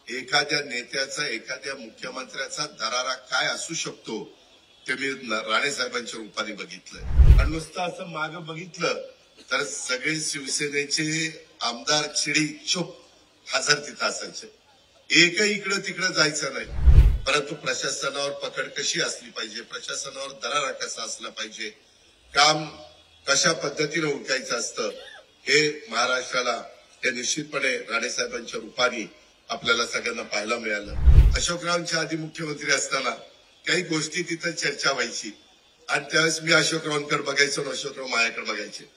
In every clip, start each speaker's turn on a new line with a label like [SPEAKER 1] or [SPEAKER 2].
[SPEAKER 1] एखाद्या नेत्याचा एखाद्या मुख्यमंत्र्याचा दरारा काय असू शकतो ते मी राणेसाहेबांच्या रूपाने बघितलंय। आणि नुसतं असं मागं बघितलं तर सगळे शिवसेनेचे आमदार चिडी चुप हजर तिथं असायचे, एकही इकडं तिकडं जायचं नाही। परंतु प्रशासनावर पकड कशी असली पाहिजे, प्रशासनावर दरारा कसा असला पाहिजे, काम कशा पद्धतीने उरकायचं असतं हे महाराष्ट्राला हे निश्चितपणे राणेसाहेबांच्या रूपाने आपल्याला सगळ्यांना पाहायला मिळालं। अशोकरावांच्या आधी मुख्यमंत्री असताना काही गोष्टी तिथं चर्चा व्हायची आणि त्यावेळेस मी अशोकरावांकडे बघायचो आणि अशोकराव माझ्याकडे बघायचे।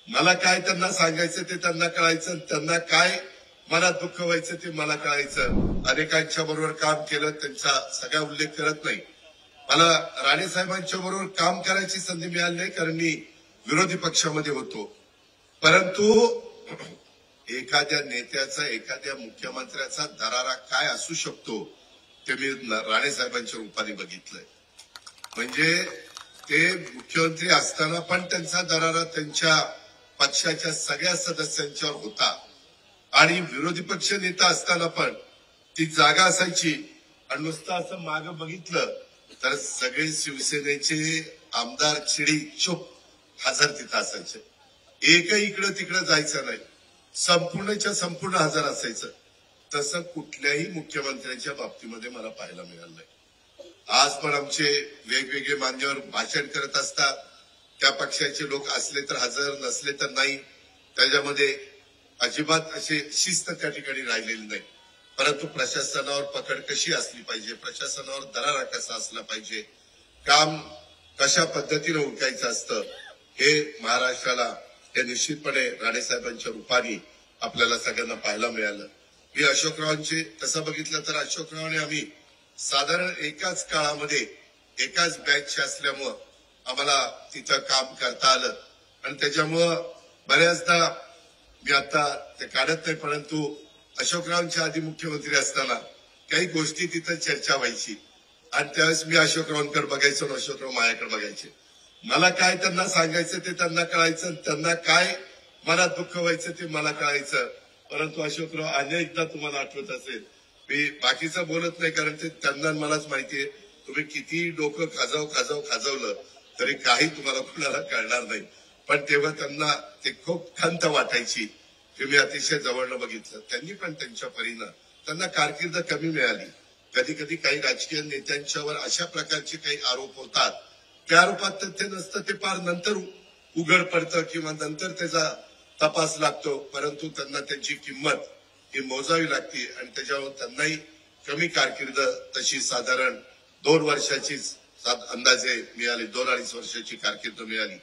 [SPEAKER 1] मला काय त्यांना सांगायचं ते त्यांना कळायचं, त्यांना काय मनात दुःख व्हायचं ते मला कळायचं। अनेकांच्या बरोबर काम केलं, त्यांचा सगळा उल्लेख करत नाही। मला राणेसाहेबांच्या बरोबर काम करायची संधी मिळाली नाही कारण मी विरोधी पक्षामध्ये होतो, परंतु एखाद्या नेत्याचा एखाद्या मुख्यमंत्र्याचा दरारा काय असू शकतो ते मी राणेसाहेबांच्या रूपाने बघितलंय। म्हणजे ते मुख्यमंत्री असताना पण त्यांचा दरारा त्यांच्या पक्षाच्या सगळ्या सदस्यांच्यावर होता आणि विरोधी पक्ष नेता असताना पण ती जागा असायची। आणि नुसतं असं मागं बघितलं तर सगळे शिवसेनेचे आमदार चिडी चुप हजर तिथं असायचे, एकही इकडं तिकडं जायचं नाही, संपूर्णच्या संपूर्ण हजर असायचं। तसं कुठल्याही मुख्यमंत्र्यांच्या बाबतीमध्ये मला पाहायला मिळालं नाही। आज पण आमचे वेगवेगळे मान्यवर भाषण करत असतात, त्या पक्षाचे लोक असले तर हजर, नसले तर नाही, त्याच्यामध्ये अजिबात असे शिस्त त्या ठिकाणी राहिलेली नाही। परंतु प्रशासनावर पकड कशी असली पाहिजे, प्रशासनावर दरारा कसा असला पाहिजे, काम कशा पद्धतीने उरकायचं असतं हे महाराष्ट्राला हे निश्चितपणे राणेसाहेबांच्या रूपाने आपल्याला सगळ्यांना पाहायला मिळालं। मी अशोकरावांचे तसं बघितलं तर अशोकरावांनी आम्ही साधारण एकाच काळामध्ये एकाच बॅचचे असल्यामुळं आम्हाला तिथं काम करता आलं आणि त्याच्यामुळं बऱ्याचदा मी आता ते काढत नाही, परंतु अशोकरावांच्या आधी मुख्यमंत्री असताना काही गोष्टी तिथं चर्चा व्हायची आणि त्यावेळेस मी अशोकरावांकडे बघायचो आणि अशोकराव माझ्याकडे बघायचे। मला काय त्यांना सांगायचं ते त्यांना कळायचं, त्यांना काय मनात दुःख व्हायचं ते मला कळायचं। परंतु अशोकराव अनेकदा तुम्हाला आठवत असेल मी बाकीचं बोलत नाही कारण ते त्यांना मलाच माहितीये, तुम्ही किती डोकं खाजवलं तरी काही तुम्हाला कुणाला कळणार नाही। पण तेव्हा त्यांना ते खूप खंत वाटायची की मी अतिशय जवळनं बघितलं। त्यांनी पण त्यांच्या परीनं त्यांना कारकीर्द कमी मिळाली। कधी कधी काही राजकीय नेत्यांच्यावर अशा प्रकारचे काही आरोप होतात, त्या आरोपात तथ्य नसतं, ते फार नंतर उघड पडतं किंवा नंतर त्याचा तपास लागतो, परंतु त्यांना त्यांची किंमत ही मोजावी लागते आणि त्याच्यावर त्यांनाही कमी कारकीर्द तशी साधारण 2 वर्षाचीच अंदाजे मिळाली, 2-2.5 वर्षाची कारकीर्द मिळाली।